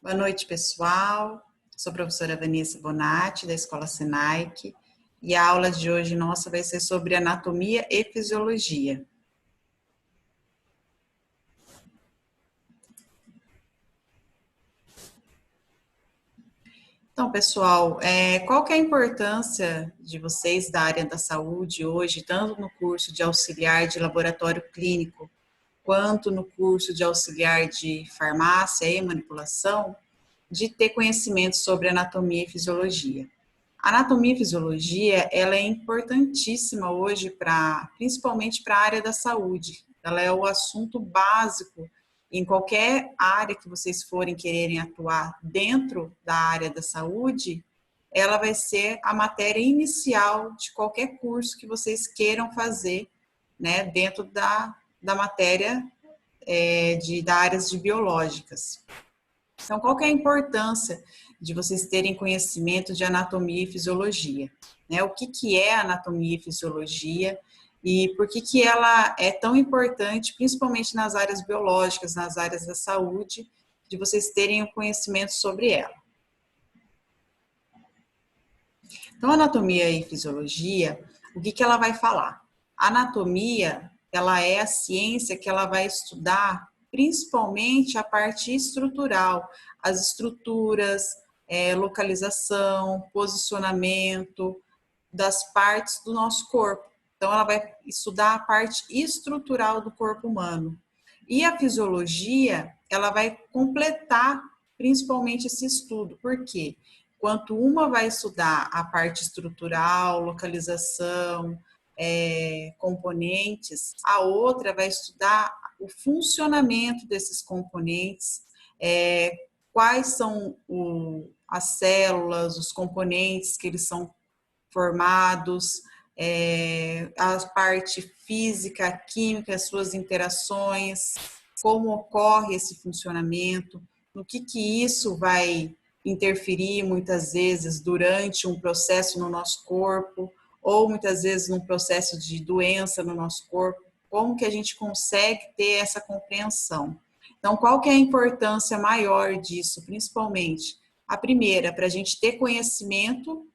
Boa noite, pessoal. Sou a professora Vanessa Bonatti, da Escola Senaic, e a aula de hoje nossa vai ser sobre anatomia e fisiologia. Então, pessoal, qual que é a importância de vocês da área da saúde hoje, tanto no curso de auxiliar de laboratório clínico, quanto no curso de auxiliar de farmácia e manipulação, de ter conhecimento sobre anatomia e fisiologia? A anatomia e fisiologia, ela é importantíssima hoje principalmente para a área da saúde. Ela é o assunto básico em qualquer área que vocês forem quererem atuar dentro da área da saúde, ela vai ser a matéria inicial de qualquer curso que vocês queiram fazer, né, dentro da matéria da áreas de biológicas. Então, qual que é a importância de vocês terem conhecimento de anatomia e fisiologia? Né? O que é anatomia e fisiologia e por que ela é tão importante, principalmente nas áreas biológicas, nas áreas da saúde, de vocês terem o conhecimento sobre ela. Então, anatomia e fisiologia, o que ela vai falar? A anatomia, ela é a ciência que ela vai estudar principalmente a parte estrutural, as estruturas, localização, posicionamento das partes do nosso corpo. Então, ela vai estudar a parte estrutural do corpo humano. E a fisiologia, ela vai completar principalmente esse estudo. Por quê? Enquanto uma vai estudar a parte estrutural, localização, componentes, a outra vai estudar o funcionamento desses componentes, quais são as células, os componentes que eles são formados, a parte física, química, as suas interações, como ocorre esse funcionamento, no que isso vai interferir muitas vezes durante um processo no nosso corpo, ou muitas vezes num processo de doença no nosso corpo, como que a gente consegue ter essa compreensão. Então, qual que é a importância maior disso, principalmente? A primeira, para a gente ter conhecimento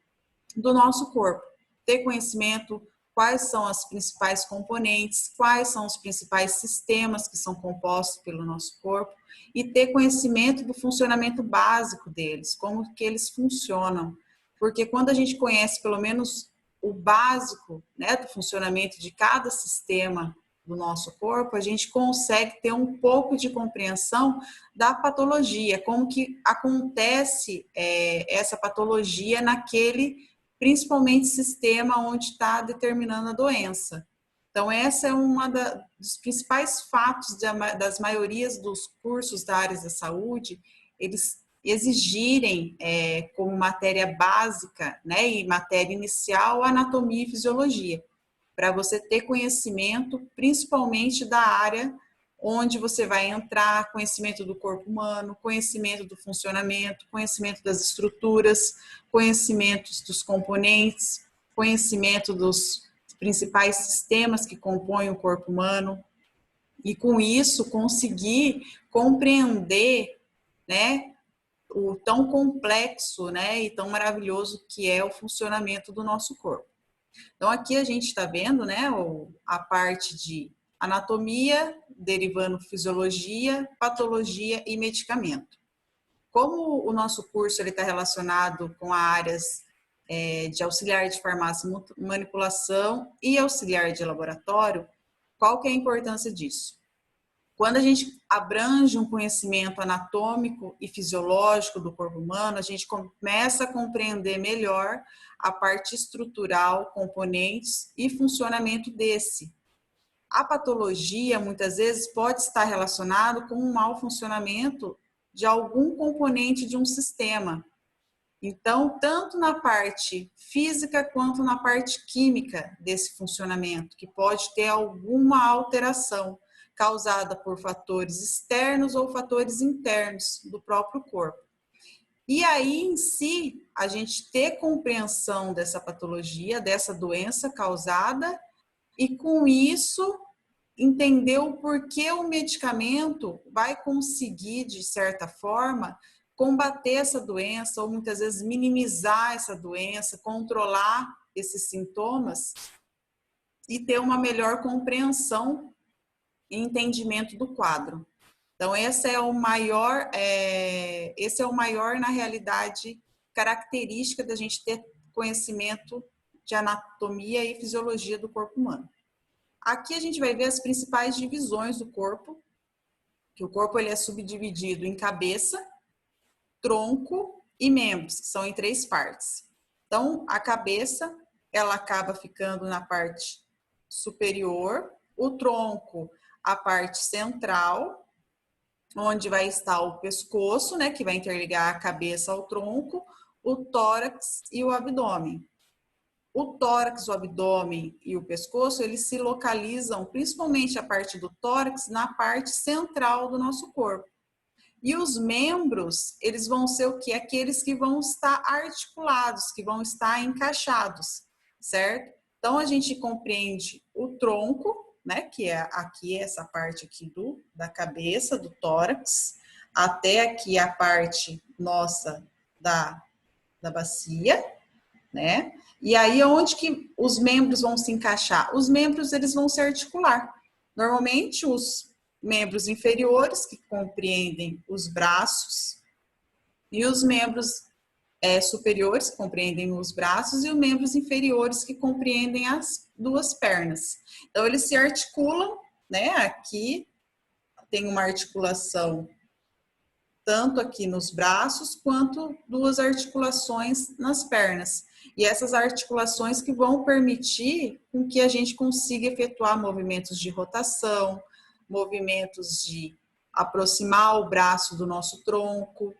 do nosso corpo, ter conhecimento quais são as principais componentes, quais são os principais sistemas que são compostos pelo nosso corpo e ter conhecimento do funcionamento básico deles, como que eles funcionam. Porque quando a gente conhece pelo menos o básico, né, do funcionamento de cada sistema do nosso corpo, a gente consegue ter um pouco de compreensão da patologia, como que acontece essa patologia naquele, principalmente, sistema onde está determinando a doença. Então, essa é uma dos principais fatos das maiorias dos cursos da área da saúde, eles exigirem como matéria básica, né, e matéria inicial, a anatomia e fisiologia, para você ter conhecimento, principalmente da área onde você vai entrar, conhecimento do corpo humano, conhecimento do funcionamento, conhecimento das estruturas, conhecimentos dos componentes, conhecimento dos principais sistemas que compõem o corpo humano, e com isso conseguir compreender, né, o tão complexo, né, e tão maravilhoso que é o funcionamento do nosso corpo. Então, aqui a gente está vendo, né, a parte de anatomia, derivando fisiologia, patologia e medicamento. Como o nosso curso está relacionado com áreas de auxiliar de farmácia, manipulação e auxiliar de laboratório, qual que é a importância disso? Quando a gente abrange um conhecimento anatômico e fisiológico do corpo humano, a gente começa a compreender melhor a parte estrutural, componentes e funcionamento desse. A patologia, muitas vezes, pode estar relacionado com um mau funcionamento de algum componente de um sistema. Então, tanto na parte física quanto na parte química desse funcionamento, que pode ter alguma alteração causada por fatores externos ou fatores internos do próprio corpo. E aí, em si, a gente ter compreensão dessa patologia, dessa doença causada, e com isso, entender o porquê o medicamento vai conseguir, de certa forma, combater essa doença ou muitas vezes minimizar essa doença, controlar esses sintomas e ter uma melhor compreensão e entendimento do quadro. Então, esse é o maior, na realidade, característica da gente ter conhecimento de anatomia e fisiologia do corpo humano. Aqui a gente vai ver as principais divisões do corpo, que o corpo ele é subdividido em cabeça, tronco e membros, que são em 3 partes. Então, a cabeça, ela acaba ficando na parte superior, o tronco, a parte central, onde vai estar o pescoço, né, que vai interligar a cabeça ao tronco, o tórax e o abdômen. O tórax, o abdômen e o pescoço, eles se localizam, principalmente a parte do tórax, na parte central do nosso corpo. E os membros, eles vão ser o quê? Aqueles que vão estar articulados, que vão estar encaixados, certo? Então, a gente compreende o tronco, né? Que é aqui, essa parte aqui da cabeça, do tórax, até aqui a parte nossa da bacia, né? E aí, onde que os membros vão se encaixar? Os membros, eles vão se articular. Normalmente, os membros inferiores, que compreendem os braços, e os membros superiores, que compreendem os braços, e os membros inferiores, que compreendem as 2 pernas. Então, eles se articulam, né? Aqui tem uma articulação tanto aqui nos braços, quanto 2 articulações nas pernas. E essas articulações que vão permitir com que a gente consiga efetuar movimentos de rotação, movimentos de aproximar o braço do nosso tronco,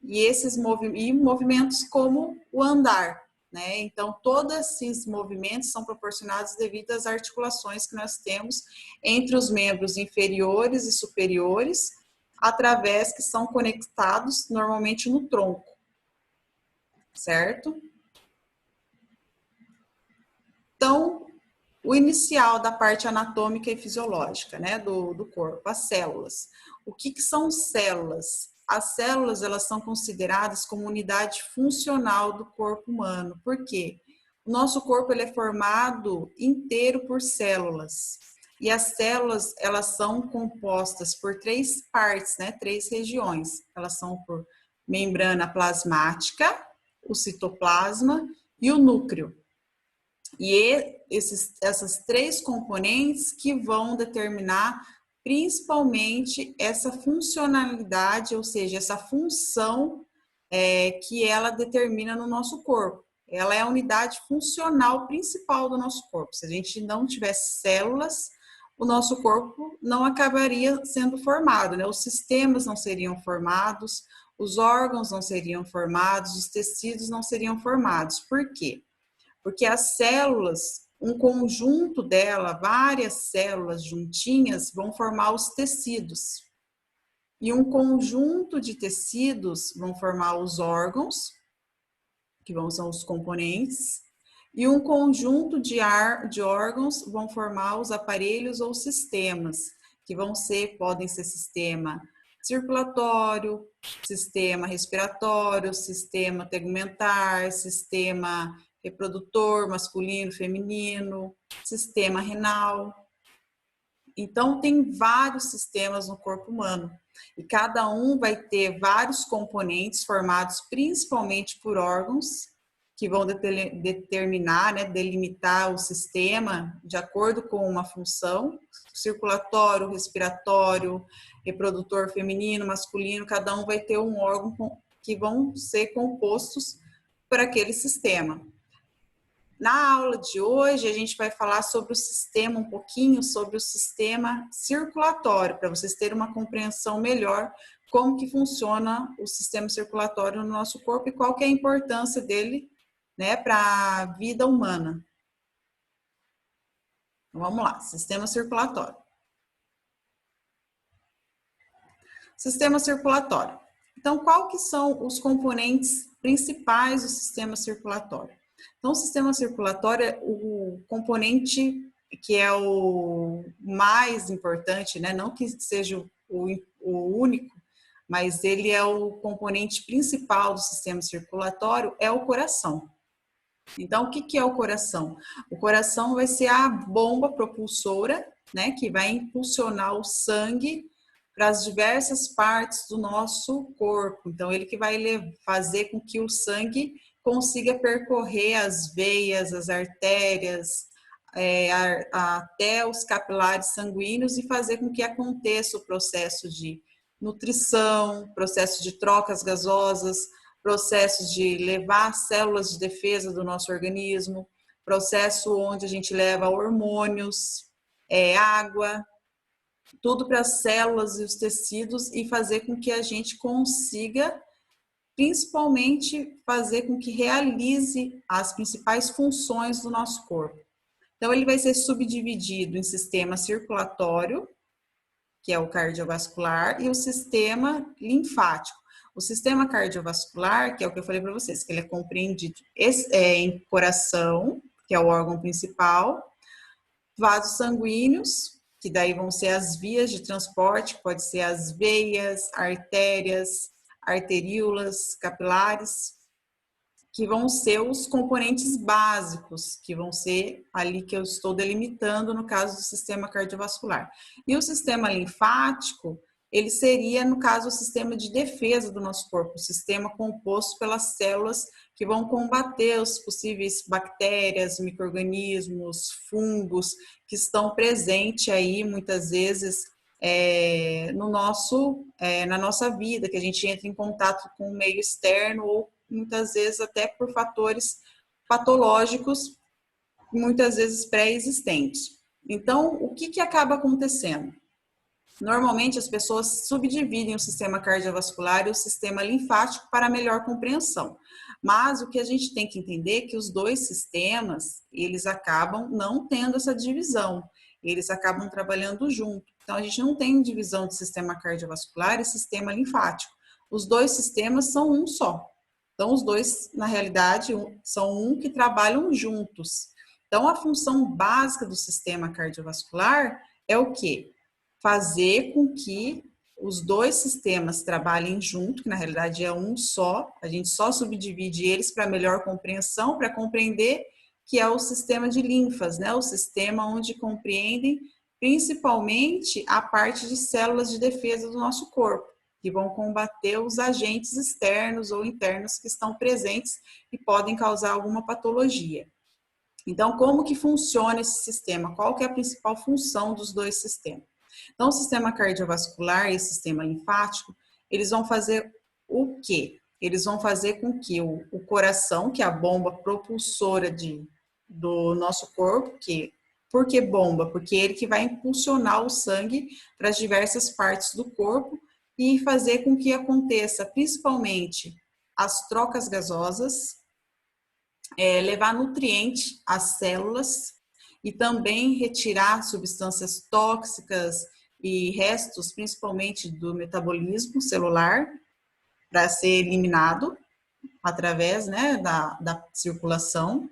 e esses movimentos como o andar, né? Então, todos esses movimentos são proporcionados devido às articulações que nós temos entre os membros inferiores e superiores, através que são conectados normalmente no tronco, certo? Então, o inicial da parte anatômica e fisiológica, né, do corpo, as células. O que são células? As células, elas são consideradas como unidade funcional do corpo humano. Por quê? O nosso corpo ele é formado inteiro por células. E as células, elas são compostas por 3 partes, né, 3 regiões. Elas são por membrana plasmática, o citoplasma e o núcleo. E essas 3 componentes que vão determinar principalmente essa funcionalidade, ou seja, essa função que ela determina no nosso corpo. Ela é a unidade funcional principal do nosso corpo. Se a gente não tivesse células, o nosso corpo não acabaria sendo formado, né? Os sistemas não seriam formados, os órgãos não seriam formados, os tecidos não seriam formados. Por quê? Porque as células, um conjunto dela, várias células juntinhas, vão formar os tecidos. E um conjunto de tecidos vão formar os órgãos, que são os componentes, e um conjunto de órgãos vão formar os aparelhos ou sistemas, que podem ser sistema circulatório, sistema respiratório, sistema tegumentar, sistema reprodutor, masculino, feminino, sistema renal. Então, tem vários sistemas no corpo humano e cada um vai ter vários componentes formados principalmente por órgãos que vão determinar, né, delimitar o sistema de acordo com uma função, circulatório, respiratório, reprodutor feminino, masculino, cada um vai ter um órgão que vão ser compostos por aquele sistema. Na aula de hoje, a gente vai falar sobre o sistema, um pouquinho sobre o sistema circulatório, para vocês terem uma compreensão melhor como que funciona o sistema circulatório no nosso corpo e qual que é a importância dele, né, para a vida humana. Então, vamos lá, sistema circulatório. Sistema circulatório. Então, qual que são os componentes principais do sistema circulatório? Então, o sistema circulatório é o componente que é o mais importante, né? Não que seja o único, mas ele é o componente principal do sistema circulatório, é o coração. Então, o que é o coração? O coração vai ser a bomba propulsora, né, que vai impulsionar o sangue para as diversas partes do nosso corpo. Então, ele que vai fazer com que o sangue consiga percorrer as veias, as artérias, até os capilares sanguíneos e fazer com que aconteça o processo de nutrição, processo de trocas gasosas, processos de levar células de defesa do nosso organismo, processo onde a gente leva hormônios, água, tudo para as células e os tecidos e fazer com que a gente consiga, principalmente, fazer com que realize as principais funções do nosso corpo. Então, ele vai ser subdividido em sistema circulatório, que é o cardiovascular, e o sistema linfático. O sistema cardiovascular, que é o que eu falei para vocês, que ele é compreendido em coração, que é o órgão principal, vasos sanguíneos, que daí vão ser as vias de transporte, pode ser as veias, artérias, arteríolas, capilares, que vão ser os componentes básicos, que vão ser ali que eu estou delimitando no caso do sistema cardiovascular. E o sistema linfático, ele seria, no caso, o sistema de defesa do nosso corpo, o sistema composto pelas células que vão combater os possíveis bactérias, micro-organismos, fungos, que estão presentes aí, muitas vezes, na nossa vida, que a gente entra em contato com o meio externo ou muitas vezes até por fatores patológicos, muitas vezes pré-existentes. Então, o que acaba acontecendo? Normalmente as pessoas subdividem o sistema cardiovascular e o sistema linfático para melhor compreensão. Mas o que a gente tem que entender é que os dois sistemas, eles acabam não tendo essa divisão. Eles acabam trabalhando junto. Então, a gente não tem divisão de sistema cardiovascular e sistema linfático. Os dois sistemas são um só. Então, os dois, na realidade, são um que trabalham juntos. Então, a função básica do sistema cardiovascular é o quê? Fazer com que os dois sistemas trabalhem junto, que na realidade é um só, a gente só subdivide eles para melhor compreensão, para compreender que é o sistema de linfas, né? O sistema onde compreendem principalmente a parte de células de defesa do nosso corpo, que vão combater os agentes externos ou internos que estão presentes e podem causar alguma patologia. Então, como que funciona esse sistema? Qual que é a principal função dos dois sistemas? Então, o sistema cardiovascular e o sistema linfático, eles vão fazer o quê? Eles vão fazer com que o coração, que é a bomba propulsora do nosso corpo, por que bomba? Porque é ele que vai impulsionar o sangue para as diversas partes do corpo e fazer com que aconteça principalmente as trocas gasosas, levar nutriente às células e também retirar substâncias tóxicas e restos, principalmente do metabolismo celular, para ser eliminado através, né, da circulação.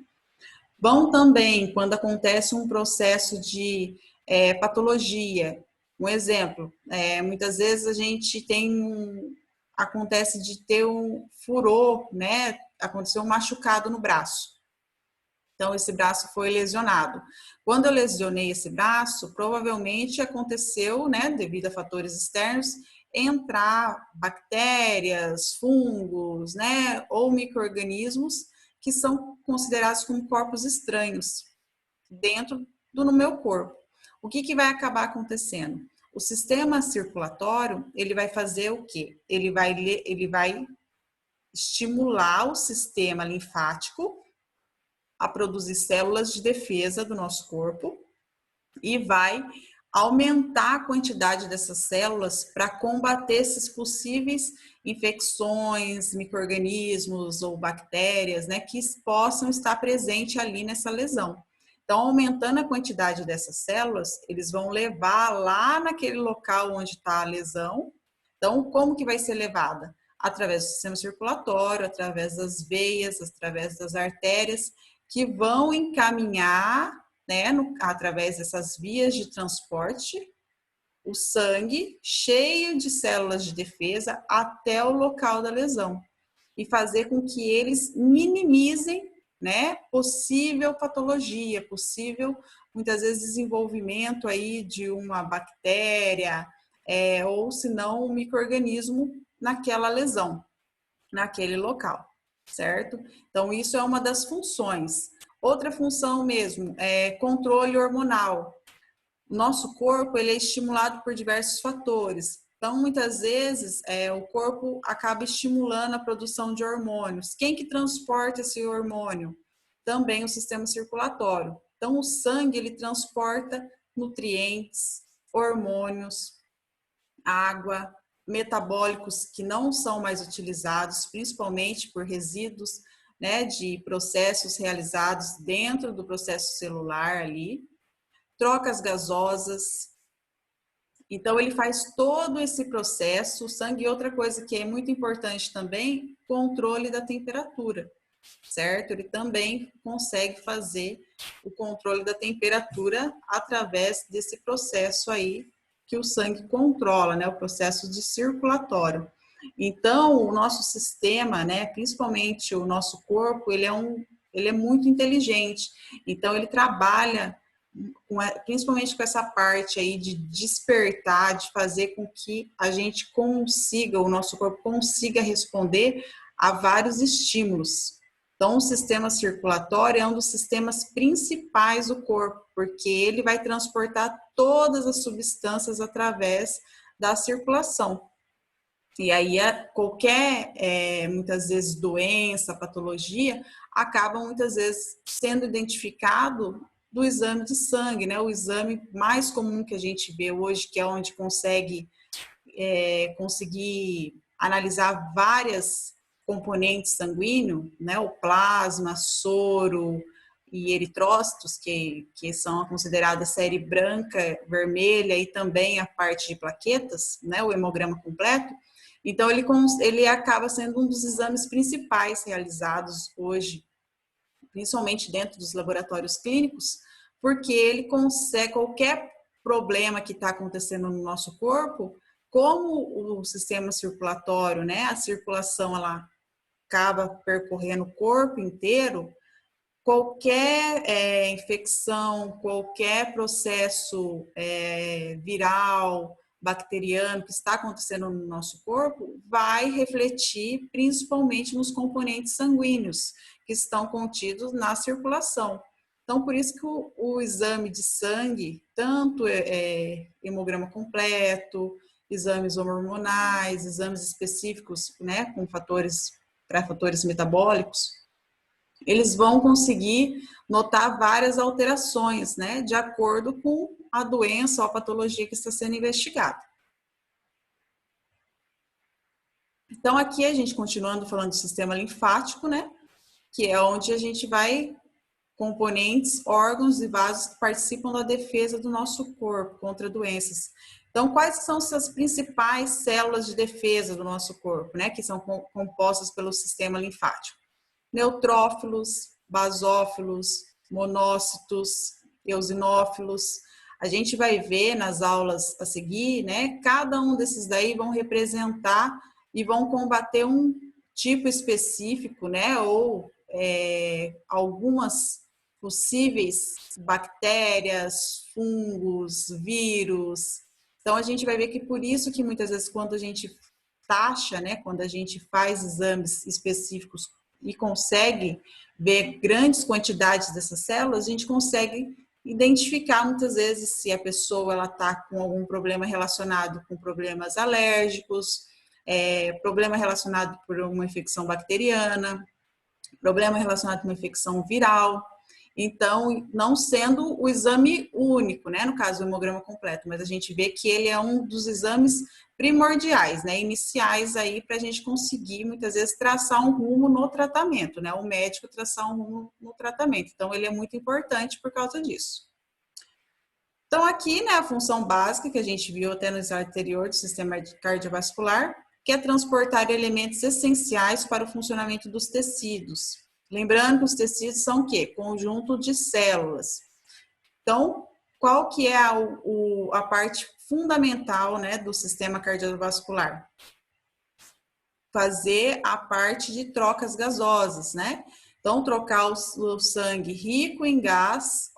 Vão também, quando acontece um processo de patologia, um exemplo, muitas vezes a gente acontece de ter um furor, né? Aconteceu um machucado no braço. Então, esse braço foi lesionado. Quando eu lesionei esse braço, provavelmente aconteceu, né, devido a fatores externos, entrar bactérias, fungos, né, ou micro-organismos que são considerados como corpos estranhos dentro do meu corpo. O que vai acabar acontecendo? O sistema circulatório, ele vai fazer o quê? Ele vai estimular o sistema linfático a produzir células de defesa do nosso corpo e vai aumentar a quantidade dessas células para combater esses possíveis infecções, micro-organismos ou bactérias, né, que possam estar presentes ali nessa lesão. Então, aumentando a quantidade dessas células, eles vão levar lá naquele local onde está a lesão. Então, como que vai ser levada? Através do sistema circulatório, através das veias, através das artérias, que vão encaminhar, né, através dessas vias de transporte, o sangue cheio de células de defesa até o local da lesão e fazer com que eles minimizem, né, possível patologia, possível, muitas vezes, desenvolvimento aí de uma bactéria, ou se não, um micro-organismo naquela lesão, naquele local, certo? Então, isso é uma das funções. Outra função mesmo é controle hormonal. O nosso corpo, ele é estimulado por diversos fatores. Então, muitas vezes, o corpo acaba estimulando a produção de hormônios. Quem que transporta esse hormônio? Também o sistema circulatório. Então, o sangue, ele transporta nutrientes, hormônios, água, metabólicos que não são mais utilizados, principalmente por resíduos, né, de processos realizados dentro do processo celular ali, trocas gasosas. Então, ele faz todo esse processo. O sangue, outra coisa que é muito importante também, controle da temperatura, certo? Ele também consegue fazer o controle da temperatura através desse processo aí que o sangue controla, né? O processo de circulatório. Então, o nosso sistema, né, principalmente o nosso corpo, ele é muito inteligente. Então, ele trabalha principalmente com essa parte aí de despertar, de fazer com que a gente consiga, o nosso corpo consiga responder a vários estímulos. Então, o sistema circulatório é um dos sistemas principais do corpo, porque ele vai transportar todas as substâncias através da circulação. E aí, qualquer, muitas vezes, doença, patologia, acaba muitas vezes sendo identificado do exame de sangue, né? O exame mais comum que a gente vê hoje, que é onde conseguir analisar várias componentes sanguíneos, né? O plasma, soro e eritrócitos, que são consideradas série branca, vermelha e também a parte de plaquetas, né? O hemograma completo. Então, ele acaba sendo um dos exames principais realizados hoje, principalmente dentro dos laboratórios clínicos, porque ele consegue, qualquer problema que está acontecendo no nosso corpo, como o sistema circulatório, né, a circulação, ela acaba percorrendo o corpo inteiro, qualquer infecção, qualquer processo viral, bacteriano que está acontecendo no nosso corpo, vai refletir principalmente nos componentes sanguíneos que estão contidos na circulação. Então, por isso que o exame de sangue, tanto hemograma completo, exames hormonais, exames específicos, né, com para fatores metabólicos, eles vão conseguir notar várias alterações, né, de acordo com a doença ou a patologia que está sendo investigada. Então, aqui a gente continuando falando do sistema linfático, né, que é onde a gente vai componentes, órgãos e vasos que participam da defesa do nosso corpo contra doenças. Então, quais são as principais células de defesa do nosso corpo, né, que são compostas pelo sistema linfático? Neutrófilos, basófilos, monócitos, eosinófilos. A gente vai ver nas aulas a seguir, né? Cada um desses daí vão representar e vão combater um tipo específico, né? Ou algumas possíveis bactérias, fungos, vírus. Então, a gente vai ver que por isso que muitas vezes quando a gente taxa, né? Quando a gente faz exames específicos e consegue ver grandes quantidades dessas células, a gente consegue identificar muitas vezes se a pessoa ela está com algum problema relacionado com problemas alérgicos, problema relacionado por uma infecção bacteriana, problema relacionado com uma infecção viral. Então, não sendo o exame único, né, no caso do hemograma completo, mas a gente vê que ele é um dos exames primordiais, né, iniciais aí para a gente conseguir, muitas vezes, traçar um rumo no tratamento, né, o médico traçar um rumo no tratamento. Então, ele é muito importante por causa disso. Então, aqui, né, a função básica que a gente viu até no slide anterior do sistema cardiovascular, que é transportar elementos essenciais para o funcionamento dos tecidos. Lembrando que os tecidos são o quê? Conjunto de células. Então, qual que é a parte fundamental, né, do sistema cardiovascular. Fazer a parte de trocas gasosas, né? Então, trocar o sangue rico em gás,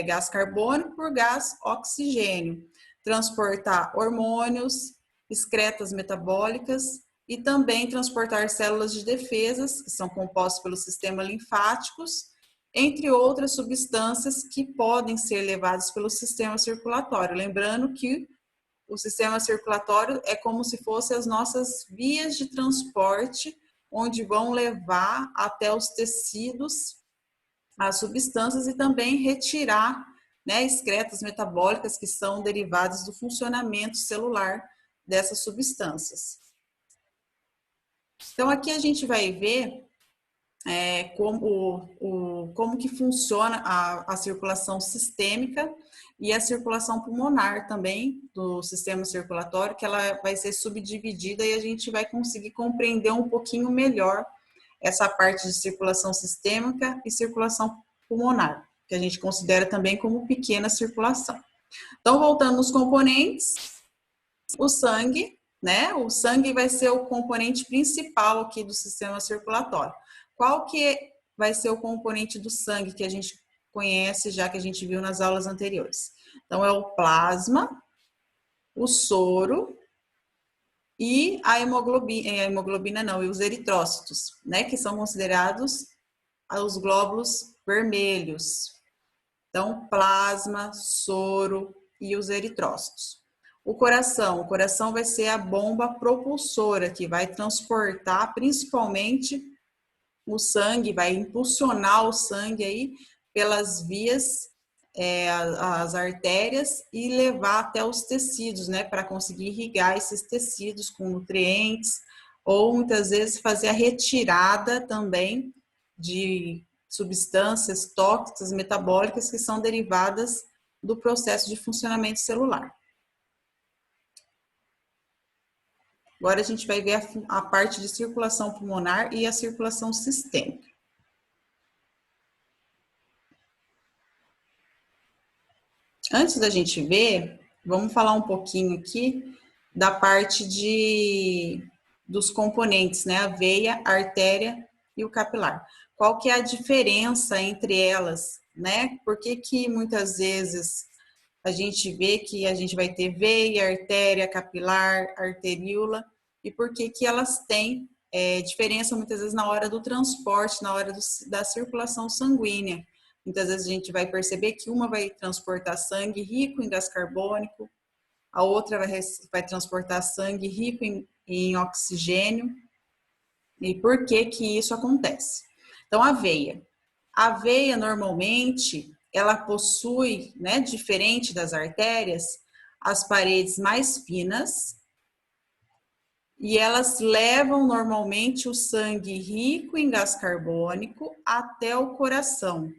gás carbônico por gás oxigênio. Transportar hormônios, excretas metabólicas e também transportar células de defesas, que são compostas pelos sistemas linfáticos, entre outras substâncias que podem ser levadas pelo sistema circulatório. Lembrando que o sistema circulatório é como se fossem as nossas vias de transporte, onde vão levar até os tecidos as substâncias e também retirar, né, excretas metabólicas que são derivadas do funcionamento celular dessas substâncias. Então, aqui a gente vai ver como que funciona a circulação sistêmica e a circulação pulmonar também do sistema circulatório, que ela vai ser subdividida e a gente vai conseguir compreender um pouquinho melhor essa parte de circulação sistêmica e circulação pulmonar, que a gente considera também como pequena circulação. Então, voltando nos componentes, o sangue, né? O sangue vai ser o componente principal aqui do sistema circulatório. Qual que vai ser o componente do sangue que a gente conhece, já que a gente viu nas aulas anteriores? Então, é o plasma, o soro e a hemoglobina não, e os eritrócitos, né? Que são considerados os glóbulos vermelhos. Então, plasma, soro e os eritrócitos. O coração vai ser a bomba propulsora, que vai transportar principalmente o sangue, vai impulsionar o sangue aí pelas vias, as artérias e levar até os tecidos, né, para conseguir irrigar esses tecidos com nutrientes ou muitas vezes fazer a retirada também de substâncias tóxicas metabólicas que são derivadas do processo de funcionamento celular. Agora a gente vai ver a parte de circulação pulmonar e a circulação sistêmica. Antes da gente ver, vamos falar um pouquinho aqui da parte dos componentes, né? A veia, a artéria e o capilar. Qual que é a diferença entre elas, né? Por que muitas vezes a gente vê que a gente vai ter veia, artéria, capilar, arteríola, e por que elas têm diferença muitas vezes na hora do transporte, na hora da circulação sanguínea. Muitas vezes a gente vai perceber que uma vai transportar sangue rico em gás carbônico, a outra vai transportar sangue rico em oxigênio. E por que isso acontece? Então, a veia. A veia, normalmente, ela possui, né, diferente das artérias, as paredes mais finas e elas levam normalmente o sangue rico em gás carbônico até o coração.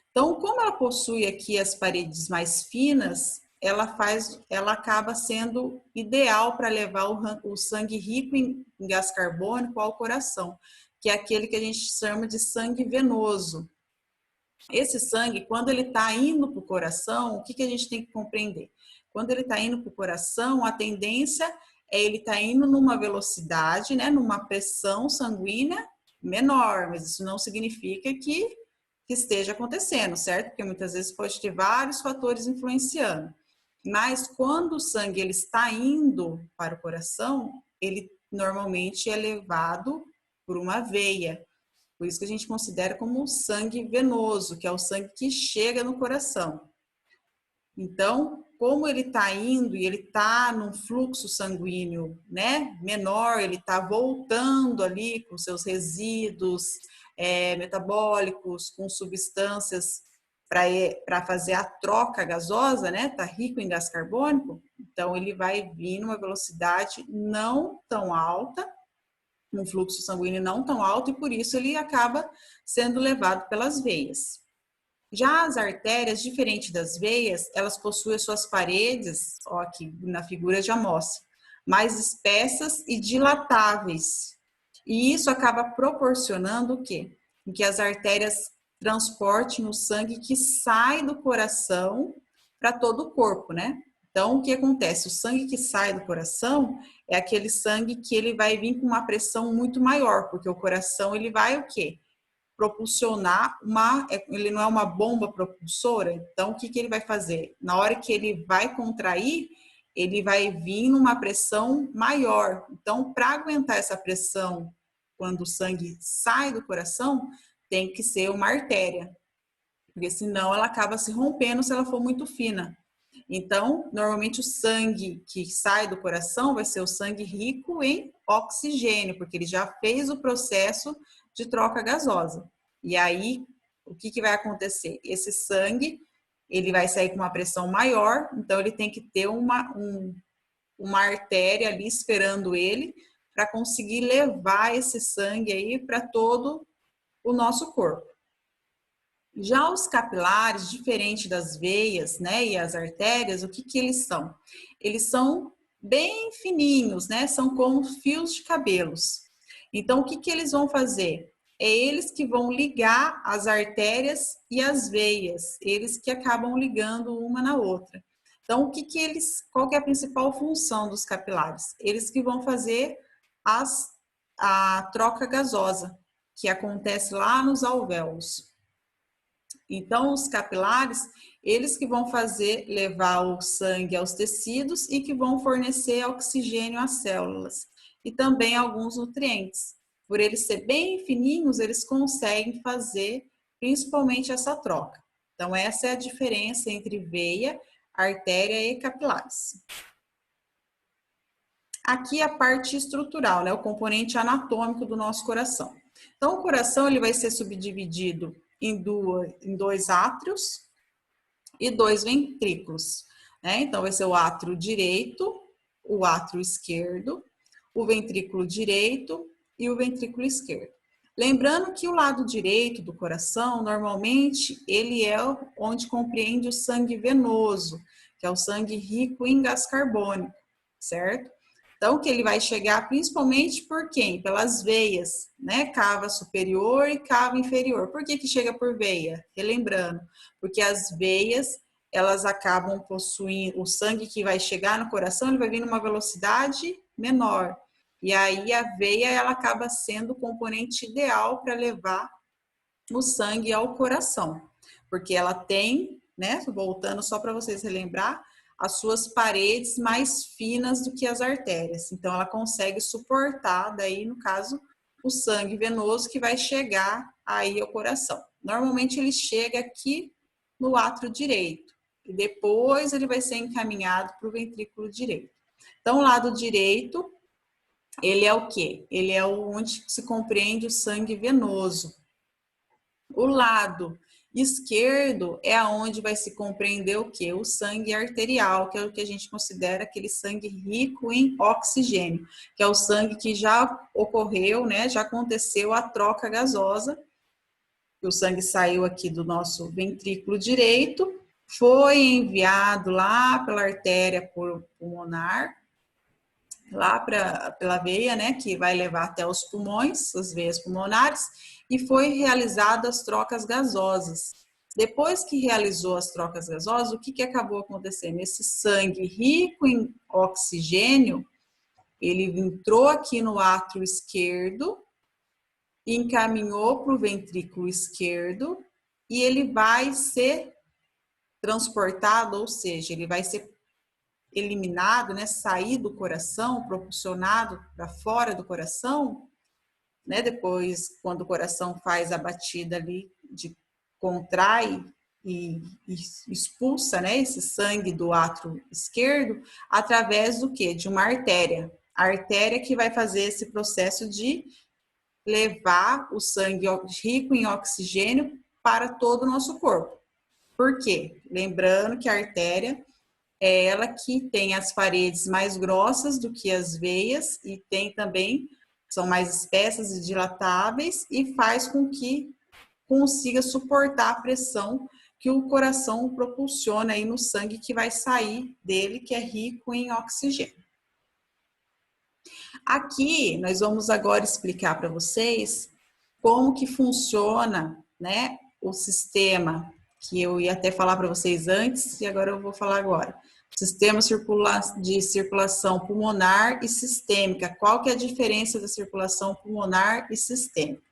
Então, como ela possui aqui as paredes mais finas, ela acaba sendo ideal para levar o sangue rico em gás carbônico ao coração, que é aquele que a gente chama de sangue venoso. Esse sangue, quando ele está indo para o coração, o que a gente tem que compreender? Quando ele está indo para o coração, a tendência é ele estar indo numa velocidade, né, numa pressão sanguínea menor, mas isso não significa que esteja acontecendo, certo? Porque muitas vezes pode ter vários fatores influenciando. Mas quando o sangue ele está indo para o coração, ele normalmente é levado por uma veia. Por isso que a gente considera como sangue venoso, que é o sangue que chega no coração. Então, como ele está indo e ele está num fluxo sanguíneo, né, menor, ele está voltando ali com seus resíduos metabólicos, com substâncias para fazer a troca gasosa, né, está rico em gás carbônico, então ele vai vir numa velocidade não tão alta, um fluxo sanguíneo não tão alto, e por isso ele acaba sendo levado pelas veias. Já as artérias, diferente das veias, elas possuem suas paredes, ó, aqui na figura já mostra, mais espessas e dilatáveis. E isso acaba proporcionando o quê? Que as artérias transportem o sangue que sai do coração para todo o corpo, né? Então, o que acontece? O sangue que sai do coração é aquele sangue que ele vai vir com uma pressão muito maior, porque o coração ele vai o quê? Propulsionar ele não é uma bomba propulsora, então o que ele vai fazer? Na hora que ele vai contrair, ele vai vir numa pressão maior. Então, para aguentar essa pressão, quando o sangue sai do coração, tem que ser uma artéria, porque senão ela acaba se rompendo se ela for muito fina. Então, normalmente o sangue que sai do coração vai ser o sangue rico em oxigênio, porque ele já fez o processo de troca gasosa. E aí, o que vai acontecer? Esse sangue, ele vai sair com uma pressão maior, então ele tem que ter uma artéria ali esperando ele para conseguir levar esse sangue aí para todo o nosso corpo. Já os capilares, diferente das veias, né, e as artérias, o que eles são? Eles são bem fininhos, né, são como fios de cabelos. Então, o que eles vão fazer? É eles que vão ligar as artérias e as veias, eles que acabam ligando uma na outra. Então, qual que é a principal função dos capilares? Eles que vão fazer a troca gasosa, que acontece lá nos alvéolos. Então, os capilares, eles que vão levar o sangue aos tecidos e que vão fornecer oxigênio às células e também alguns nutrientes. Por eles ser bem fininhos, eles conseguem fazer principalmente essa troca. Então, essa é a diferença entre veia, artéria e capilares. Aqui a parte estrutural, né, o componente anatômico do nosso coração. Então, o coração ele vai ser subdividido em dois átrios e dois ventrículos, né? Então, vai ser o átrio direito, o átrio esquerdo, o ventrículo direito e o ventrículo esquerdo. Lembrando que o lado direito do coração, normalmente, ele é onde compreende o sangue venoso, que é o sangue rico em gás carbônico, certo? Então, que ele vai chegar principalmente por quem? Pelas veias, né? Cava superior e cava inferior. Por que chega por veia? Relembrando, porque as veias, elas acabam possuindo, o sangue que vai chegar no coração, ele vai vir numa velocidade menor. E aí a veia, ela acaba sendo o componente ideal para levar o sangue ao coração. Porque ela tem, né? Voltando só para vocês relembrar, as suas paredes mais finas do que as artérias. Então, ela consegue suportar, daí, no caso, o sangue venoso que vai chegar aí ao coração. Normalmente, ele chega aqui no átrio direito e depois ele vai ser encaminhado para o ventrículo direito. Então, o lado direito, ele é o quê? Ele é onde se compreende o sangue venoso. O lado esquerdo é aonde vai se compreender o que? O sangue arterial, que é o que a gente considera aquele sangue rico em oxigênio, que é o sangue que já ocorreu, né? Já aconteceu a troca gasosa. O sangue saiu aqui do nosso ventrículo direito, foi enviado lá pela artéria pulmonar, lá pela veia, né? Que vai levar até os pulmões, as veias pulmonares, e foi realizada as trocas gasosas. Depois que realizou as trocas gasosas, o que acabou acontecendo? Esse sangue rico em oxigênio, ele entrou aqui no átrio esquerdo, encaminhou para o ventrículo esquerdo e ele vai ser transportado, ou seja, ele vai ser eliminado, né, sair do coração, propulsionado para fora do coração, né, depois, quando o coração faz a batida ali, contrai e expulsa, né, esse sangue do átrio esquerdo, através do quê? De uma artéria. A artéria que vai fazer esse processo de levar o sangue rico em oxigênio para todo o nosso corpo. Por quê? Lembrando que a artéria é ela que tem as paredes mais grossas do que as veias e tem também, são mais espessas e dilatáveis e faz com que consiga suportar a pressão que o coração propulsiona aí no sangue que vai sair dele, que é rico em oxigênio. Aqui, nós vamos agora explicar para vocês como que funciona, né, o sistema, que eu ia até falar para vocês antes e agora eu vou falar agora. Sistema de circulação pulmonar e sistêmica. Qual que é a diferença da circulação pulmonar e sistêmica?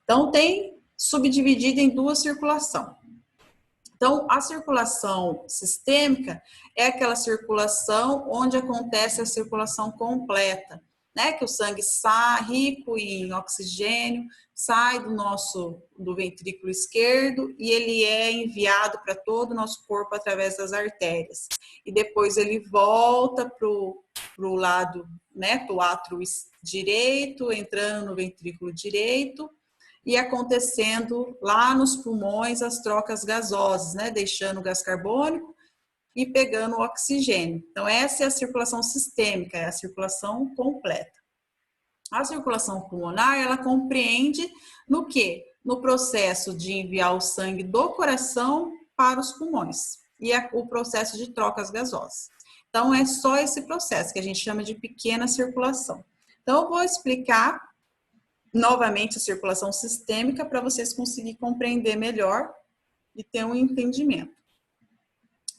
Então, tem subdividido em duas circulações. Então, a circulação sistêmica é aquela circulação onde acontece a circulação completa, né? Que o sangue sai rico em oxigênio, sai do ventrículo esquerdo e ele é enviado para todo o nosso corpo através das artérias. E depois ele volta para o lado, né? Para o átrio direito, entrando no ventrículo direito, e acontecendo lá nos pulmões as trocas gasosas, né? Deixando o gás carbônico e pegando o oxigênio. Então, essa é a circulação sistêmica, é a circulação completa. A circulação pulmonar, ela compreende no quê? No processo de enviar o sangue do coração para os pulmões e o processo de trocas gasosas. Então, é só esse processo que a gente chama de pequena circulação. Então, eu vou explicar novamente a circulação sistêmica para vocês conseguirem compreender melhor e ter um entendimento.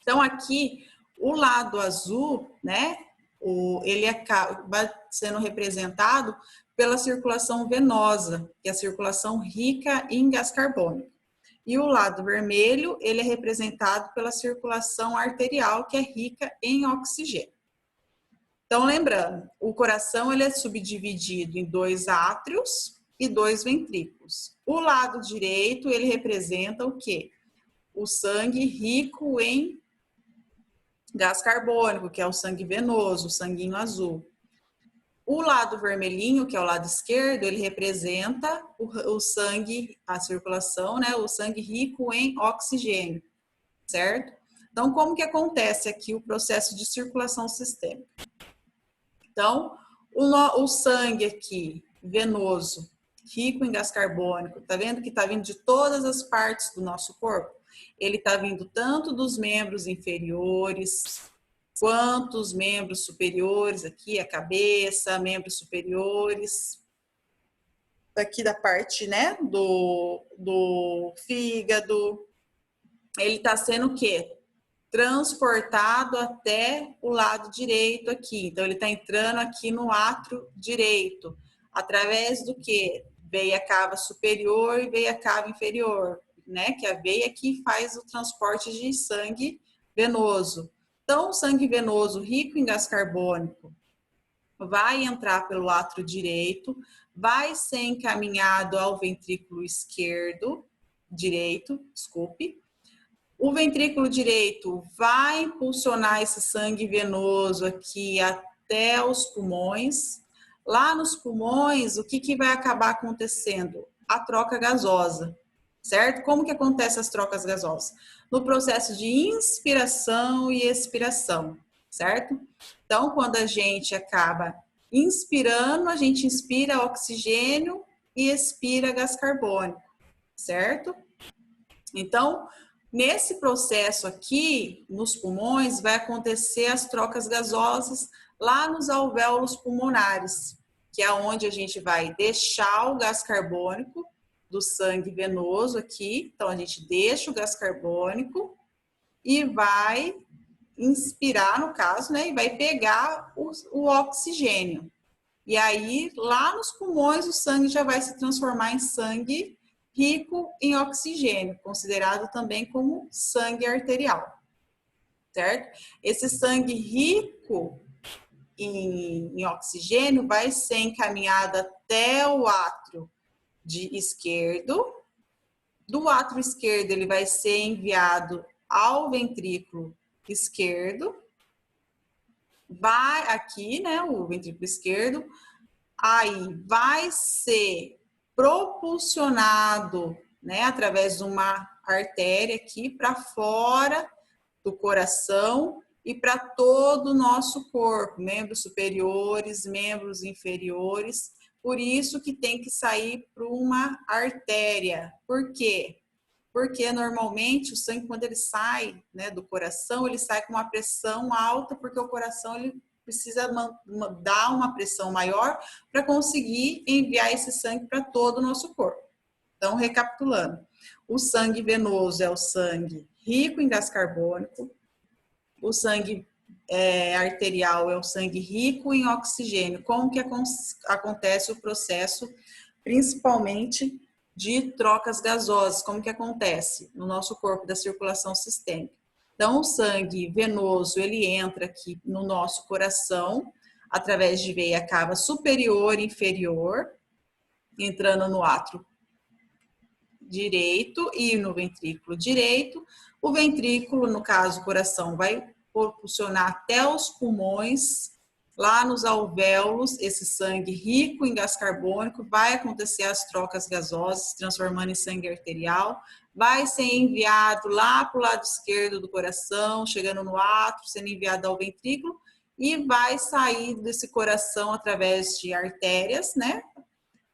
Então, aqui, o lado azul, né, ele acaba sendo representado pela circulação venosa, que é a circulação rica em gás carbônico. E o lado vermelho, ele é representado pela circulação arterial, que é rica em oxigênio. Então, lembrando, o coração ele é subdividido em 2 átrios e 2 ventrículos. O lado direito, ele representa o quê? O sangue rico em gás carbônico, que é o sangue venoso, o sanguinho azul. O lado vermelhinho, que é o lado esquerdo, ele representa o sangue, a circulação, né? O sangue rico em oxigênio, certo? Então, como que acontece aqui o processo de circulação sistêmica? Então, o sangue aqui, venoso, rico em gás carbônico, tá vendo que tá vindo de todas as partes do nosso corpo? Ele tá vindo tanto dos membros inferiores, quanto os membros superiores, aqui a cabeça, membros superiores, aqui da parte, né, do fígado. Ele tá sendo o quê? Transportado até o lado direito aqui. Então, ele está entrando aqui no átrio direito, através do que? Veia cava superior e veia cava inferior, né? Que a veia aqui faz o transporte de sangue venoso. Então, o sangue venoso rico em gás carbônico vai entrar pelo átrio direito, vai ser encaminhado ao ventrículo direito, O ventrículo direito vai impulsionar esse sangue venoso aqui até os pulmões. Lá nos pulmões, o que vai acabar acontecendo? A troca gasosa, certo? Como que acontece as trocas gasosas? No processo de inspiração e expiração, certo? Então, quando a gente acaba inspirando, a gente inspira oxigênio e expira gás carbônico, certo? Então, nesse processo aqui, nos pulmões, vai acontecer as trocas gasosas lá nos alvéolos pulmonares, que é onde a gente vai deixar o gás carbônico do sangue venoso aqui. Então, a gente deixa o gás carbônico e vai inspirar, no caso, né? E vai pegar o oxigênio. E aí, lá nos pulmões, o sangue já vai se transformar em sangue rico em oxigênio, considerado também como sangue arterial, certo? Esse sangue rico em oxigênio vai ser encaminhado até o átrio esquerdo. Do átrio esquerdo, ele vai ser enviado ao ventrículo esquerdo. Vai aqui, né, o ventrículo esquerdo. Aí vai ser propulsionado, né, através de uma artéria aqui para fora do coração e para todo o nosso corpo, membros superiores, membros inferiores. Por isso que tem que sair por uma artéria. Por quê? Porque normalmente o sangue, quando ele sai, né, do coração, ele sai com uma pressão alta, porque o coração ele precisa dar uma pressão maior para conseguir enviar esse sangue para todo o nosso corpo. Então, recapitulando, o sangue venoso é o sangue rico em gás carbônico, o sangue arterial é o sangue rico em oxigênio. Como que acontece o processo, principalmente de trocas gasosas? Como que acontece no nosso corpo da circulação sistêmica? Então, o sangue venoso, ele entra aqui no nosso coração, através de veia cava superior e inferior, entrando no átrio direito e no ventrículo direito. O ventrículo, no caso o coração, vai propulsionar até os pulmões, lá nos alvéolos, esse sangue rico em gás carbônico, vai acontecer as trocas gasosas, transformando em sangue arterial, vai ser enviado lá para o lado esquerdo do coração, chegando no átrio, sendo enviado ao ventrículo, e vai sair desse coração através de artérias, né?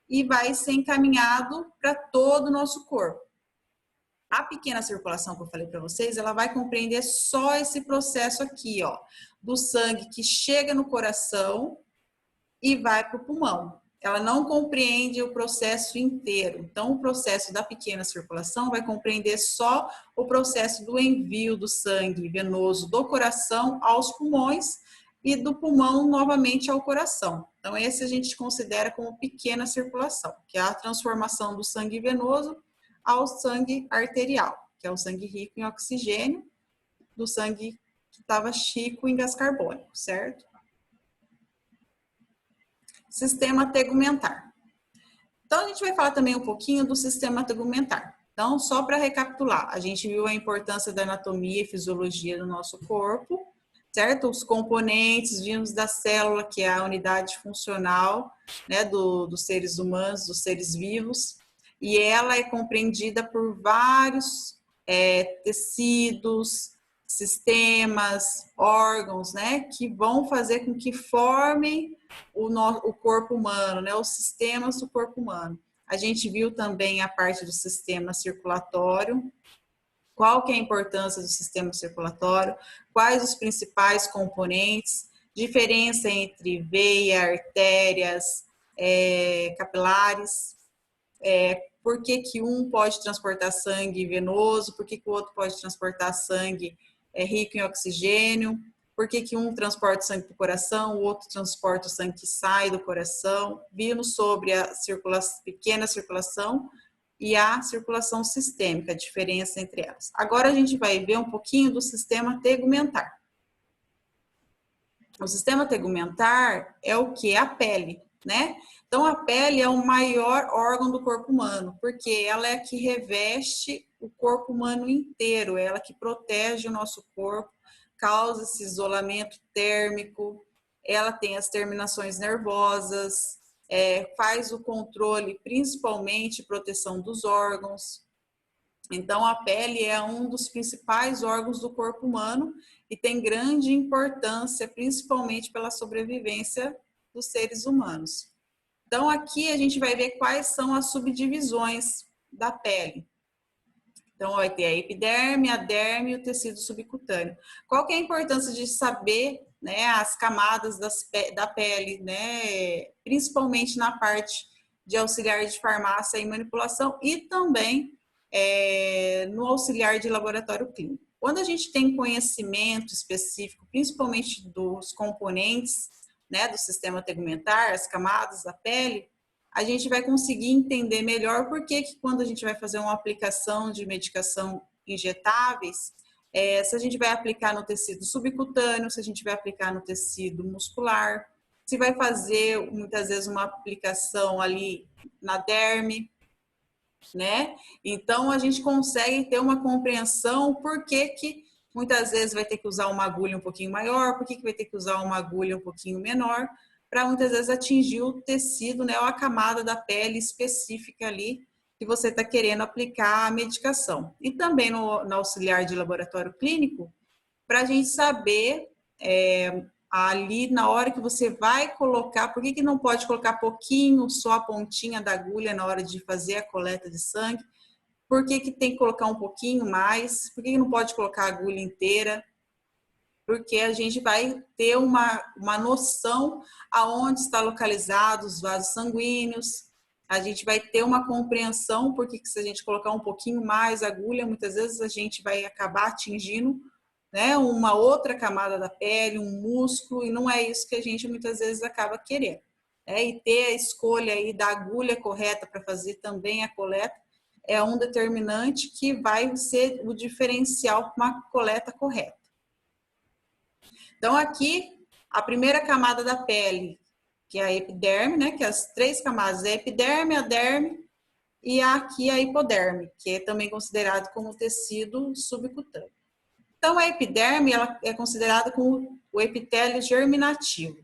E vai ser encaminhado para todo o nosso corpo. A pequena circulação que eu falei para vocês, ela vai compreender só esse processo aqui, ó, do sangue que chega no coração e vai para o pulmão. Ela não compreende o processo inteiro. Então, o processo da pequena circulação vai compreender só o processo do envio do sangue venoso do coração aos pulmões e do pulmão novamente ao coração. Então, esse a gente considera como pequena circulação, que é a transformação do sangue venoso ao sangue arterial, que é o sangue rico em oxigênio, do sangue que estava rico em gás carbônico, certo? Sistema tegumentar. Então, a gente vai falar também um pouquinho do sistema tegumentar. Então, só para recapitular, a gente viu a importância da anatomia e fisiologia do nosso corpo, certo? Os componentes, vimos da célula, que é a unidade funcional, né, dos seres humanos, dos seres vivos, e ela é compreendida por vários tecidos, sistemas, órgãos, né, que vão fazer com que formem o corpo humano, né, os sistemas do corpo humano. A gente viu também a parte do sistema circulatório. Qual que é a importância do sistema circulatório, quais os principais componentes, diferença entre veia, artérias, capilares, por que que um pode transportar sangue venoso, por que que o outro pode transportar sangue rico em oxigênio, por que que um transporta sangue para o coração, o outro transporta o sangue que sai do coração. Vimos sobre a pequena circulação e a circulação sistêmica, a diferença entre elas. Agora a gente vai ver um pouquinho do sistema tegumentar. O sistema tegumentar é o que? A pele, né? Então a pele é o maior órgão do corpo humano, porque ela é a que reveste o corpo humano inteiro, ela que protege o nosso corpo, causa esse isolamento térmico, ela tem as terminações nervosas, faz o controle, principalmente proteção dos órgãos. Então, a pele é um dos principais órgãos do corpo humano e tem grande importância, principalmente pela sobrevivência dos seres humanos. Então, aqui a gente vai ver quais são as subdivisões da pele. Então, vai ter a epiderme, a derme e o tecido subcutâneo. Qual que é a importância de saber, né, as camadas da pele, né, principalmente na parte de auxiliar de farmácia e manipulação e também no auxiliar de laboratório clínico. Quando a gente tem conhecimento específico, principalmente dos componentes, né, do sistema tegumentar, as camadas da pele, a gente vai conseguir entender melhor por que quando a gente vai fazer uma aplicação de medicação injetáveis, se a gente vai aplicar no tecido subcutâneo, se a gente vai aplicar no tecido muscular, se vai fazer muitas vezes uma aplicação ali na derme, né? Então a gente consegue ter uma compreensão por que muitas vezes vai ter que usar uma agulha um pouquinho maior, por que vai ter que usar uma agulha um pouquinho menor, para muitas vezes atingir o tecido, né, ou a camada da pele específica ali que você está querendo aplicar a medicação. E também no auxiliar de laboratório clínico, para a gente saber ali na hora que você vai colocar, por que não pode colocar pouquinho, só a pontinha da agulha na hora de fazer a coleta de sangue? Por que tem que colocar um pouquinho mais? Por que não pode colocar a agulha inteira? Porque a gente vai ter uma noção aonde está localizado os vasos sanguíneos, a gente vai ter uma compreensão, porque se a gente colocar um pouquinho mais agulha, muitas vezes a gente vai acabar atingindo né, uma outra camada da pele, um músculo, e não é isso que a gente muitas vezes acaba querendo. E ter a escolha aí da agulha correta para fazer também a coleta é um determinante que vai ser o diferencial para uma coleta correta. Então, aqui, a primeira camada da pele, que é a epiderme, né, que é as 3 camadas, a epiderme, a derme e aqui a hipoderme, que é também considerado como tecido subcutâneo. Então, a epiderme ela é considerada como o epitélio germinativo,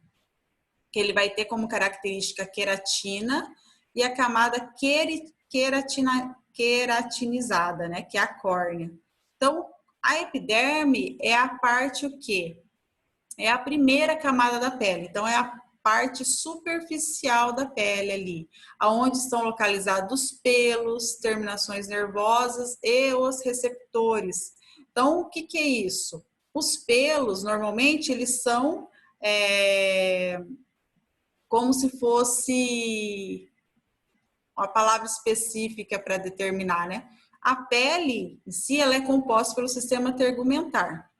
que ele vai ter como característica a queratina e a camada queratinizada, né, que é a córnea. Então, a epiderme é a parte o quê? É a primeira camada da pele. Então, é a parte superficial da pele ali, aonde estão localizados os pelos, terminações nervosas e os receptores. Então, o que é isso? Os pelos, normalmente, eles são como se fosse uma palavra específica para determinar, né? A pele em si, ela é composta pelo sistema tegumentar.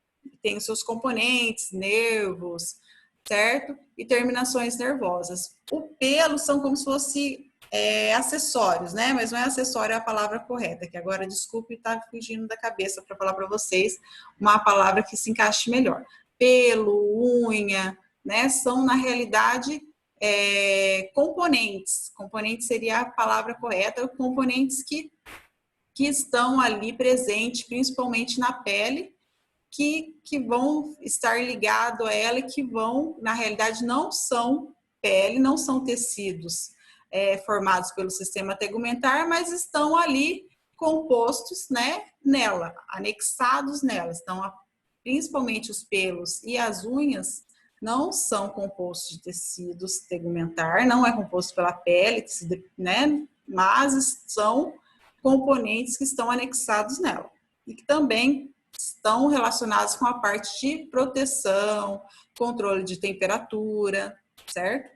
Tem os seus componentes, nervos, certo? E terminações nervosas. O pelo são como se fosse acessórios, né? Mas não é acessório, é a palavra correta, que agora, desculpe, tá fugindo da cabeça para falar para vocês uma palavra que se encaixe melhor. Pelo, unha, né? São, na realidade, componentes. Componentes seria a palavra correta, componentes que estão ali presentes, principalmente na pele, que vão estar ligados a ela e que vão, na realidade, não são pele, não são tecidos formados pelo sistema tegumentar, mas estão ali compostos, né, nela, anexados nela. Então, principalmente os pelos e as unhas não são compostos de tecidos tegumentar, não é composto pela pele, né, mas são componentes que estão anexados nela e que também estão relacionados com a parte de proteção, controle de temperatura, certo?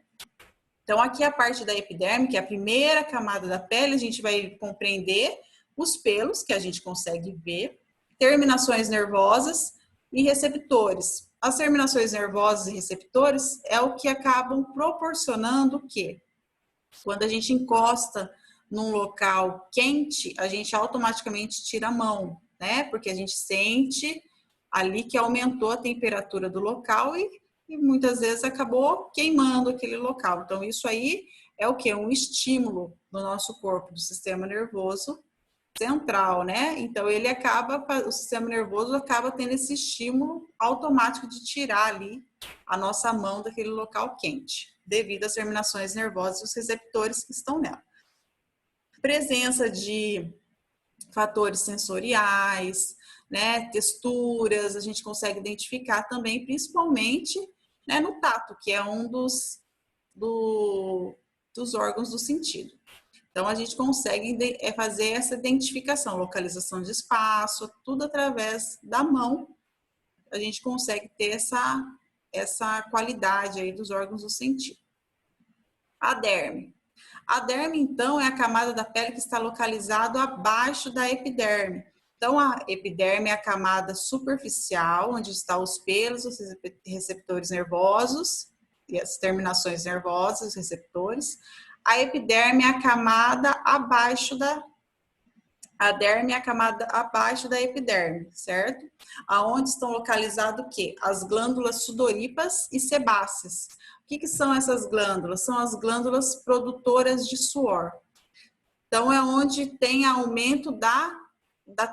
Então, aqui a parte da epiderme, que é a primeira camada da pele, a gente vai compreender os pelos, que a gente consegue ver, terminações nervosas e receptores. As terminações nervosas e receptores é o que acabam proporcionando o quê? Quando a gente encosta num local quente, a gente automaticamente tira a mão, né? Porque a gente sente ali que aumentou a temperatura do local e muitas vezes acabou queimando aquele local. Então, isso aí é o quê? Um estímulo do nosso corpo, do sistema nervoso central, né? Então, o sistema nervoso acaba tendo esse estímulo automático de tirar ali a nossa mão daquele local quente, devido às terminações nervosas e os receptores que estão nela. Presença de fatores sensoriais, né, texturas, a gente consegue identificar também, principalmente, né, no tato, que é um dos órgãos do sentido. Então, a gente consegue fazer essa identificação, localização de espaço, tudo através da mão, a gente consegue ter essa qualidade aí dos órgãos do sentido. A derme. A derme, então, é a camada da pele que está localizada abaixo da epiderme. Então, a epiderme é a camada superficial, onde estão os pelos, os receptores nervosos, e as terminações nervosas, os receptores. A epiderme é a camada abaixo a derme é a camada abaixo da epiderme, certo? Aonde estão localizados o quê? As glândulas sudoríparas e sebáceas. O que são essas glândulas? São as glândulas produtoras de suor. Então, é onde tem aumento da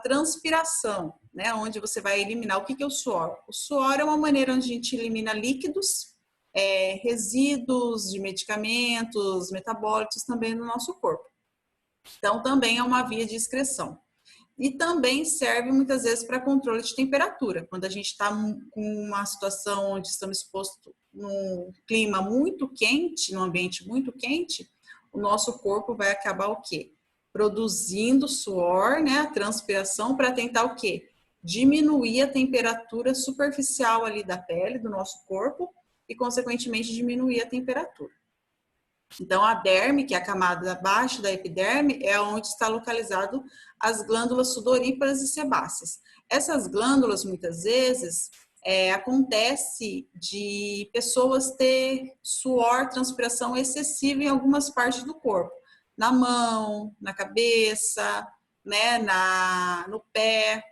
transpiração, né? Onde você vai eliminar. O que é o suor? O suor é uma maneira onde a gente elimina líquidos, resíduos de medicamentos, metabólitos também no nosso corpo. Então, também é uma via de excreção. E também serve muitas vezes para controle de temperatura. Quando a gente está com uma situação onde estamos expostos num clima muito quente, num ambiente muito quente, o nosso corpo vai acabar o quê? Produzindo suor, né, a transpiração, para tentar o quê? Diminuir a temperatura superficial ali da pele, do nosso corpo, e, consequentemente, diminuir a temperatura. Então, a derme, que é a camada abaixo da epiderme, é onde está localizado as glândulas sudoríparas e sebáceas. Essas glândulas, muitas vezes, acontece de pessoas ter suor, transpiração excessiva em algumas partes do corpo. Na mão, na cabeça, né, no pé,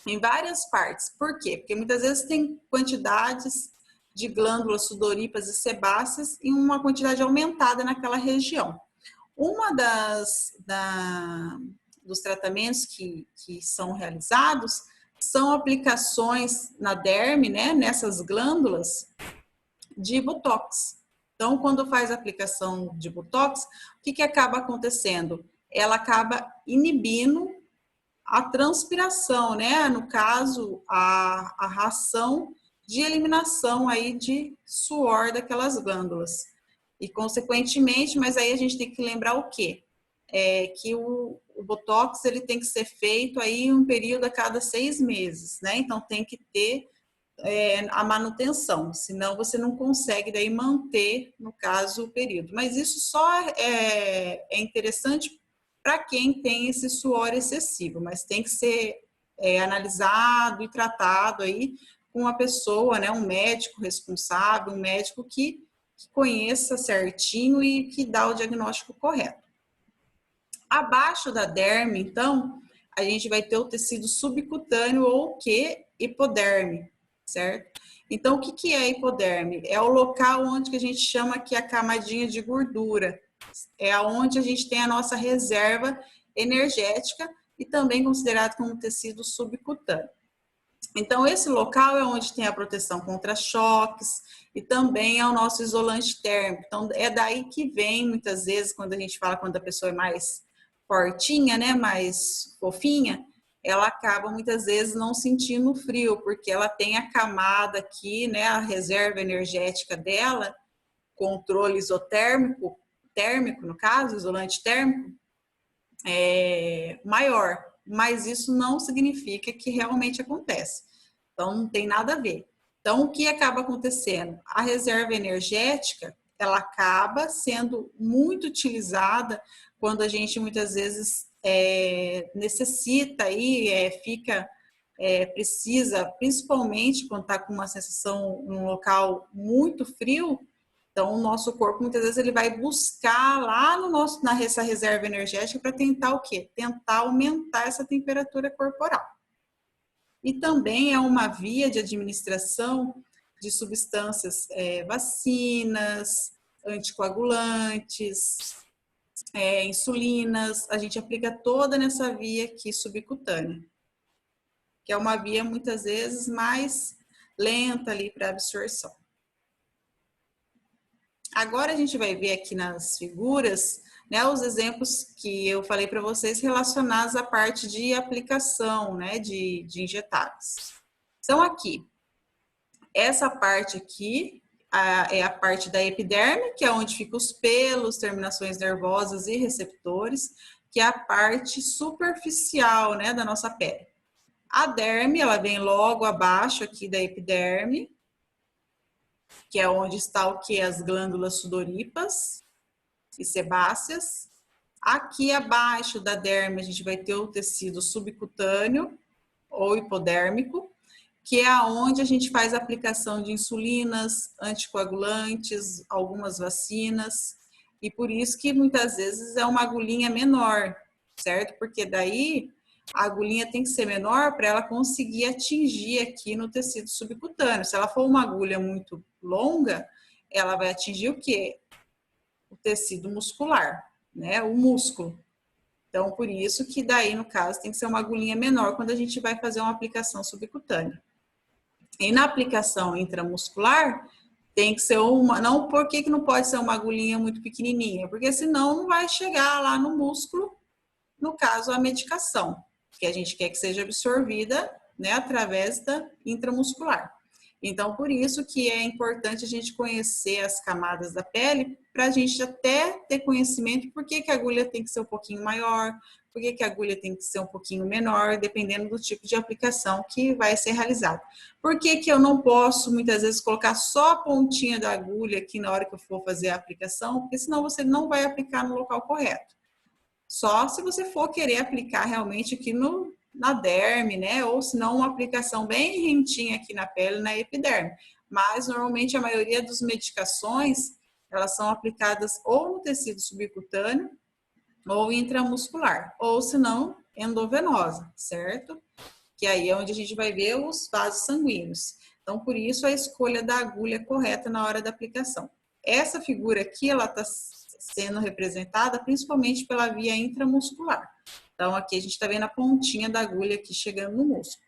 em várias partes. Por quê? Porque muitas vezes tem quantidades de glândulas sudoríparas e sebáceas em uma quantidade aumentada naquela região. Uma dos tratamentos que são realizados são aplicações na derme, né, nessas glândulas, de botox. Então, quando faz a aplicação de botox, o que acaba acontecendo? Ela acaba inibindo a transpiração, né? No caso, a ração de eliminação aí de suor daquelas glândulas. E, consequentemente, mas aí a gente tem que lembrar o quê? Que o Botox ele tem que ser feito aí um período a cada 6 meses, né? Então, tem que ter a manutenção, senão você não consegue daí manter, no caso, o período. Mas isso só é interessante para quem tem esse suor excessivo, mas tem que ser analisado e tratado aí com uma pessoa, né, um médico responsável, um médico que conheça certinho e que dá o diagnóstico correto. Abaixo da derme, então, a gente vai ter o tecido subcutâneo ou que hipoderme, certo? Então, o que é a hipoderme? É o local onde que a gente chama que é a camadinha de gordura. É onde a gente tem a nossa reserva energética e também considerado como tecido subcutâneo. Então, esse local é onde tem a proteção contra choques e também é o nosso isolante térmico. Então, é daí que vem, muitas vezes, quando a gente fala quando a pessoa é mais fortinha, né, mais fofinha, ela acaba muitas vezes não sentindo frio, porque ela tem a camada aqui, né, a reserva energética dela, controle isotérmico, térmico no caso, isolante térmico, maior, mas isso não significa que realmente acontece. Então, não tem nada a ver. Então, o que acaba acontecendo? A reserva energética, ela acaba sendo muito utilizada quando a gente muitas vezes necessita aí, precisa, principalmente quando está com uma sensação num local muito frio. Então, o nosso corpo, muitas vezes, ele vai buscar lá nessa reserva energética para tentar o quê? Tentar aumentar essa temperatura corporal. E também é uma via de administração de substâncias, vacinas, anticoagulantes, insulinas. A gente aplica toda nessa via aqui subcutânea, que é uma via, muitas vezes, mais lenta ali para absorção. Agora a gente vai ver aqui nas figuras, né, os exemplos que eu falei para vocês relacionados à parte de aplicação, né, de injetáveis. Então aqui, essa parte aqui é a parte da epiderme, que é onde ficam os pelos, terminações nervosas e receptores, que é a parte superficial, né, da nossa pele. A derme, ela vem logo abaixo aqui da epiderme, que é onde está o que? As glândulas sudoríparas e sebáceas. Aqui abaixo da derme a gente vai ter o tecido subcutâneo ou hipodérmico, que é onde a gente faz a aplicação de insulinas, anticoagulantes, algumas vacinas, e por isso que muitas vezes é uma agulhinha menor, certo? Porque daí a agulhinha tem que ser menor para ela conseguir atingir aqui no tecido subcutâneo. Se ela for uma agulha muito longa, ela vai atingir o quê? O tecido muscular, né? O músculo. Então, por isso que daí, no caso, tem que ser uma agulhinha menor quando a gente vai fazer uma aplicação subcutânea. E na aplicação intramuscular, tem que ser uma... Não, por que não pode ser uma agulhinha muito pequenininha? Porque senão não vai chegar lá no músculo, no caso, a medicação, que a gente quer que seja absorvida, né, através da intramuscular. Então, por isso que é importante a gente conhecer as camadas da pele, para a gente até ter conhecimento por que a agulha tem que ser um pouquinho maior, por que a agulha tem que ser um pouquinho menor, dependendo do tipo de aplicação que vai ser realizada. Por que eu não posso, muitas vezes, colocar só a pontinha da agulha aqui na hora que eu for fazer a aplicação? Porque senão você não vai aplicar no local correto. Só se você for querer aplicar realmente aqui na derme, né? Ou se não, uma aplicação bem rentinha aqui na pele, na epiderme. Mas, normalmente, a maioria das medicações, elas são aplicadas ou no tecido subcutâneo ou intramuscular, ou se não, endovenosa, certo? Que aí é onde a gente vai ver os vasos sanguíneos. Então, por isso, a escolha da agulha correta na hora da aplicação. Essa figura aqui, ela está sendo representada principalmente pela via intramuscular. Então, aqui a gente está vendo a pontinha da agulha aqui chegando no músculo.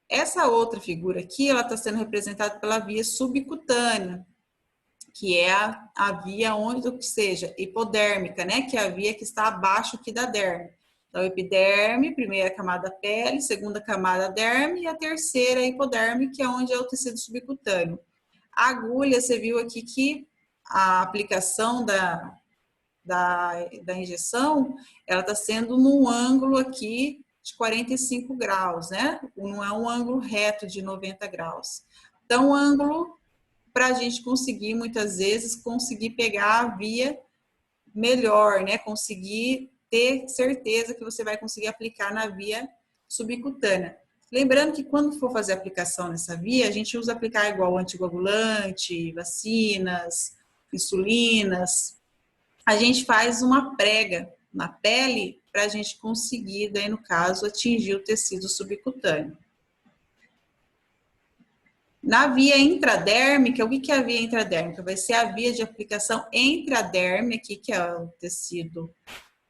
Essa outra figura aqui, ela está sendo representada pela via subcutânea, que é a via onde, ou seja, hipodérmica, né? Que é a via que está abaixo aqui da derme. Então, epiderme, primeira camada pele, segunda camada derme e a terceira hipoderme, que é onde é o tecido subcutâneo. A agulha, você viu aqui que a aplicação da injeção, ela está sendo num ângulo aqui de 45 graus, né? Não é um ângulo reto de 90 graus. Então, o ângulo para a gente conseguir, muitas vezes, conseguir pegar a via melhor, né? Conseguir ter certeza que você vai conseguir aplicar na via subcutânea. Lembrando que quando for fazer a aplicação nessa via, a gente usa aplicar igual anticoagulante, vacinas, insulinas. A gente faz uma prega na pele para a gente conseguir, daí no caso, atingir o tecido subcutâneo. Na via intradérmica, o que é a via intradérmica? Vai ser a via de aplicação entre a derme, aqui, que é o tecido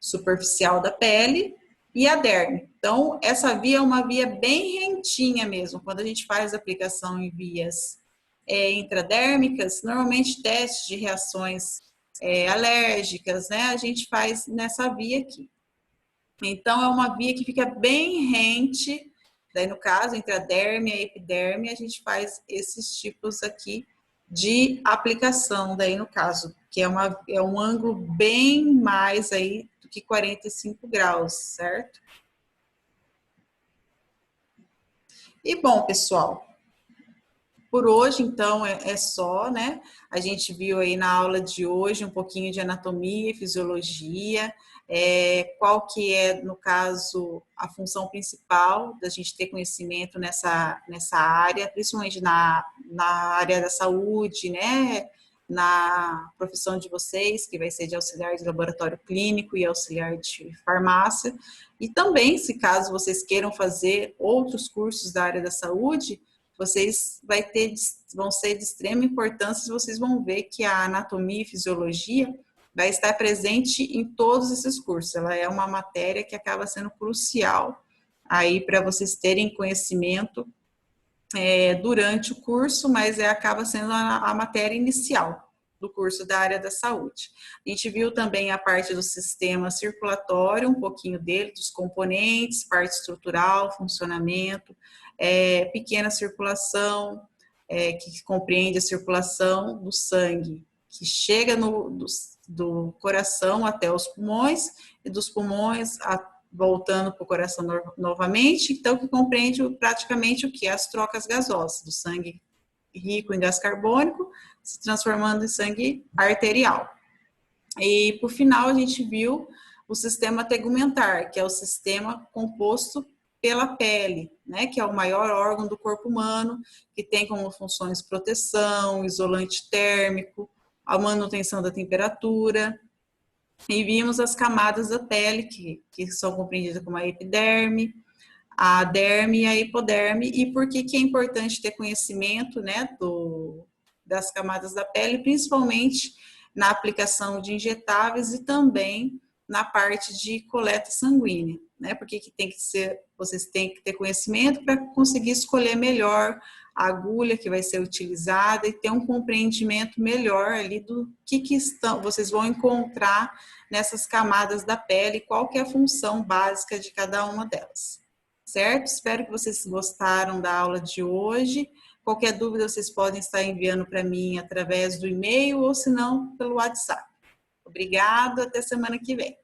superficial da pele, e a derme. Então, essa via é uma via bem rentinha mesmo. Quando a gente faz a aplicação em vias intradérmicas, normalmente testes de reações alérgicas, né? A gente faz nessa via aqui. Então, é uma via que fica bem rente. Daí, no caso, entre a derme e a epiderme, a gente faz esses tipos aqui de aplicação, daí no caso, que é um ângulo bem mais aí do que 45 graus, certo? E bom, pessoal, por hoje, então, é só, né? A gente viu aí na aula de hoje um pouquinho de anatomia e fisiologia, qual que é, no caso, a função principal da gente ter conhecimento nessa área, principalmente na área da saúde, né? Na profissão de vocês, que vai ser de auxiliar de laboratório clínico e auxiliar de farmácia. E também, se caso vocês queiram fazer outros cursos da área da saúde, vocês vão ser de extrema importância, vocês vão ver que a anatomia e fisiologia vai estar presente em todos esses cursos. Ela é uma matéria que acaba sendo crucial aí para vocês terem conhecimento durante o curso, mas acaba sendo a matéria inicial do curso da área da saúde. A gente viu também a parte do sistema circulatório, um pouquinho dele, dos componentes, parte estrutural, funcionamento, pequena circulação, que compreende a circulação do sangue, que chega do coração até os pulmões, e dos pulmões voltando para o coração novamente, então que compreende praticamente o que? As trocas gasosas, do sangue rico em gás carbônico, se transformando em sangue arterial. E, por final, a gente viu o sistema tegumentar, que é o sistema composto pela pele, né, que é o maior órgão do corpo humano, que tem como funções proteção, isolante térmico, a manutenção da temperatura. E vimos as camadas da pele, que são compreendidas como a epiderme, a derme e a hipoderme, e por que é importante ter conhecimento, né, das camadas da pele, principalmente na aplicação de injetáveis e também na parte de coleta sanguínea, né? Porque vocês têm que ter conhecimento para conseguir escolher melhor a agulha que vai ser utilizada e ter um compreendimento melhor ali do que vocês vão encontrar nessas camadas da pele, qual que é a função básica de cada uma delas. certo? Espero que vocês gostaram da aula de hoje. Qualquer dúvida, vocês podem estar enviando para mim através do e-mail ou, se não, pelo WhatsApp. Obrigada, até semana que vem.